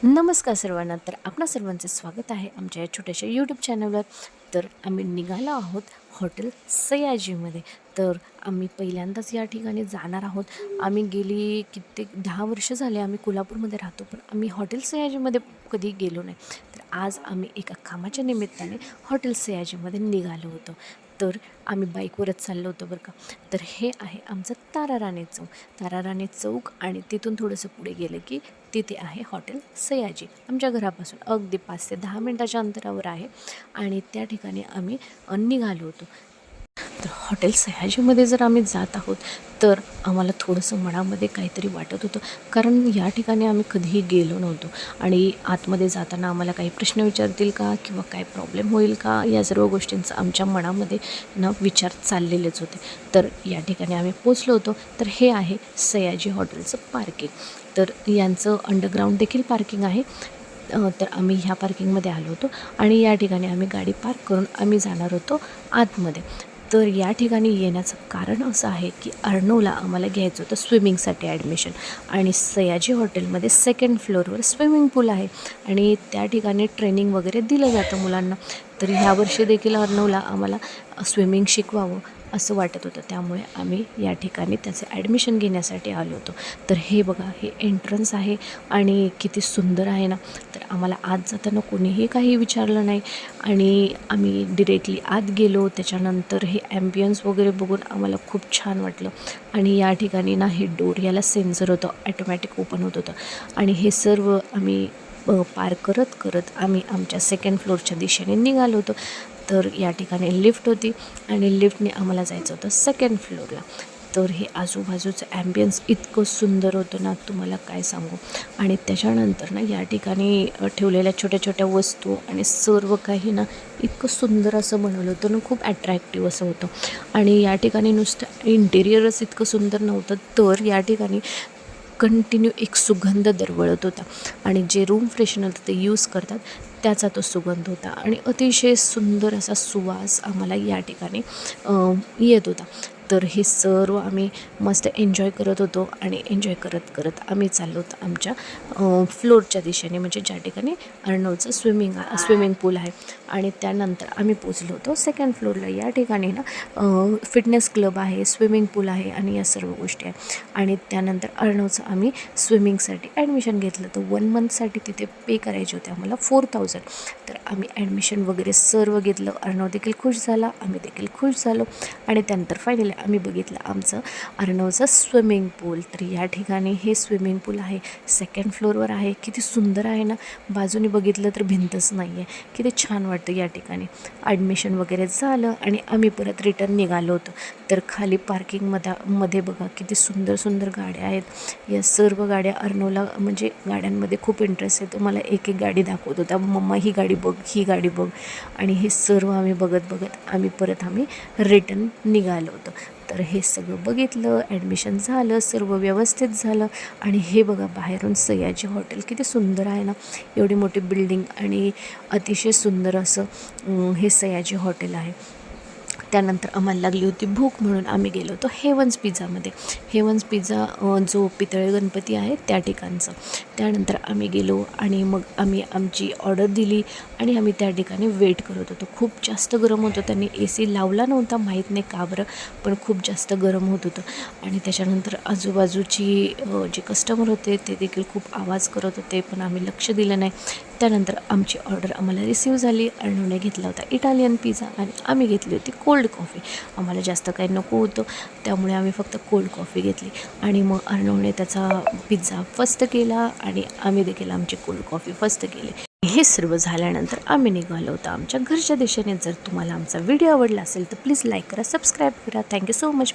नमस्कार सर्वांना. तर आपणा सर्वांचे स्वागत आहे आमच्या या छोट्याशा यूट्यूब चॅनलवर. तर आम्ही निघालो आहोत हॉटेल सयाजीमध्ये. तर आम्ही पहिल्यांदाच या ठिकाणी जाणार आहोत. आम्ही गेली कित्येक 10 वर्ष झाले आम्ही कोल्हापूरमध्ये राहतो, पण आम्ही हॉटेल सयाजीमध्ये कधी गेलो नाही. तर आज आम्ही एका कामाच्या निमित्ताने हॉटेल सयाजीमध्ये निघालो होतो. तर आम्ही बाईकवरच चाललो होतो बरं का. तर हे आहे आमचं ताराराणी चौक. ताराराणी चौक आणि तिथून थोडंसं पुढे गेलं की तिथे आहे हॉटेल सयाजी. आमच्या घरापासून अगदी 5 ते 10 मिनटाच्या अंतरावर आहे आणि त्या ठिकाणी आम्ही निघालो होतो. तर हॉटेल सयाजीमध्ये जर आम्ही जात आहोत तर आम्हाला थोडंसं मनामध्ये काहीतरी वाटत होतं, कारण या ठिकाणी आम्ही कधीही गेलो नव्हतो आणि आतमध्ये जाताना आम्हाला काही प्रश्न विचारतील का किंवा काय प्रॉब्लेम होईल का, या सर्व गोष्टींचं आमच्या मनामध्ये विचार चाललेलेच होते. तर या ठिकाणी आम्ही पोचलो होतो. तर हे आहे सयाजी हॉटेलचं पार्किंग. तर यांचं अंडरग्राऊंड देखील पार्किंग आहे. तर आम्ही ह्या पार्किंगमध्ये आलो होतो आणि या ठिकाणी आम्ही गाडी पार्क करून आम्ही जाणार होतो आतमध्ये. तर या ठिकाणी येण्याचं कारण असं आहे की अर्णवला आम्हाला घ्यायचं होतं स्विमिंगसाठी ॲडमिशन, आणि सयाजी हॉटेलमध्ये 2nd फ्लोअरवर स्विमिंग पूल आहे आणि त्या ठिकाणी ट्रेनिंग वगैरे दिलं जातं मुलांना. तर ह्यावर्षी देखील अर्णवला आम्हाला स्विमिंग शिकवावं असं वाटत होतं, त्यामुळे आम्ही या ठिकाणी त्याचे ॲडमिशन घेण्यासाठी आलो होतो. तर हे बघा, हे एंट्रन्स आहे आणि किती सुंदर आहे ना. तर आम्हाला आत जाताना कोणीही काही विचारलं नाही आणि आम्ही डिरेक्टली आत गेलो. त्याच्यानंतर हे ॲम्बियन्स वगैरे बघून आम्हाला खूप छान वाटलं. आणि या ठिकाणी ना हे डोर याला सेन्सर होतं, ॲटोमॅटिक ओपन होत होतं आणि हे सर्व आम्ही पार करत करत आम्ही आमच्या 2nd फ्लोअरच्या दिशेने निघालो होतो. तर या ठिकाणी लिफ्ट होती आणि लिफ्टने आम्हाला जायचं होतं 2nd फ्लोअरला. तर हे आजूबाजूचं ॲम्बियन्स इतकं सुंदर होतं ना, तुम्हाला काय सांगू. आणि त्याच्यानंतर ना या ठिकाणी ठेवलेल्या छोट्या छोट्या वस्तू आणि सर्व काही ना इतकं सुंदर असं बनवलं होतं ना, खूप ॲट्रॅक्टिव्ह असं होतं. आणि या ठिकाणी नुसतं इंटेरियरच इतकं सुंदर नव्हतं, तर या ठिकाणी कंटिन्यू एक सुगंध दरवळत होता आणि जे रूम फ्रेशनर ते यूज करतात त्याचा तो सुगंध होता आणि अतिशय सुंदर असा सुवास आम्हाला या ठिकाणी येत होता. तर हे सर्व आम्ही मस्त एन्जॉय करत होतो आणि एन्जॉय करत करत आम्ही चाललो होतो आमच्या फ्लोअरच्या दिशेने, म्हणजे ज्या ठिकाणी अर्णवचं स्विमिंग पूल आहे. आणि त्यानंतर आम्ही पोचलो होतो 2nd फ्लोअरला. या ठिकाणी ना फिटनेस क्लब आहे, स्विमिंग पूल आहे आणि या सर्व गोष्टी आहेत. आणि त्यानंतर अर्णवचं आम्ही स्विमिंगसाठी ॲडमिशन घेतलं. तर 1 मंथसाठी तिथे पे करायचे होते आम्हाला 4000. तर आम्ही ॲडमिशन वगैरे सर्व घेतलं. अर्णव देखील खुश झाला, आम्ही देखील खुश झालो. आणि त्यानंतर फायनली आम्ही बघितलं आमचं अर्णवचं स्विमिंग पूल. तर या ठिकाणी हे स्विमिंग पूल आहे, 2nd फ्लोअरवर आहे. किती सुंदर आहे ना, बाजूने बघितलं तर भिंतच नाही आहे. किती छान वाटतं या ठिकाणी. ॲडमिशन वगैरे झालं आणि आम्ही परत रिटर्न निघालो होतो. तर खाली पार्किंगमध्ये बघा किती सुंदर सुंदर गाड्या आहेत. या सर्व गाड्या अर्णवला म्हणजे गाड्यांमध्ये खूप इंटरेस्ट आहे. तो मला एक एक गाडी दाखवत होता, मम्मा ही गाडी बघ, ही गाडी बघ. आणि हे सर्व आम्ही बघत बघत आम्ही रिटर्न निघालो होतो. तर हे सगळं बघितलं, ॲडमिशन झालं, सर्व व्यवस्थित झालं. आणि हे बघा बाहेरून सयाजी हॉटेल किती सुंदर आहे ना, एवढी मोठी बिल्डिंग आणि अतिशय सुंदर असं हे सयाजी हॉटेल आहे. त्यानंतर आम्हाला लागली होती भूक म्हणून आम्ही गेलो होतो हेवन्स पिझ्झामध्ये. हेवन्स पिझ्झा जो पितळे गणपती आहे त्या ठिकाणचं. त्यानंतर आम्ही गेलो आणि मग आम्ही आमची ऑर्डर दिली आणि आम्ही त्या ठिकाणी वेट करत होतो. खूप जास्त गरम होतं, त्यांनी AC लावला नव्हता, माहीत नाही का बरं, पण खूप जास्त गरम होत होतं. आणि त्याच्यानंतर आजूबाजूची जे कस्टमर होते ते देखील खूप आवाज करत होते, पण आम्ही लक्ष दिलं नाही. त्यानंतर आमची ऑर्डर आम्हाला रिसीव झाली. अर्णवने घेतला होता इटालियन पिझ्झा आणि आम्ही घेतली होती कोल्ड कॉफी. आम्हाला जास्त काही नको होतं, त्यामुळे आम्ही फक्त कोल्ड कॉफी घेतली. आणि मग अर्णवने त्याचा पिझ्झा फस्त केला आणि आम्ही देखील आमची कोल्ड कॉफी फस्त केली. हे सर्व झाल्यानंतर आम्ही निघालो होतो आमच्या घरच्या दिशेने. जर तुम्हाला आमचा व्हिडिओ आवडला असेल तर प्लीज लाईक करा, सबस्क्राईब करा. Thank you so much.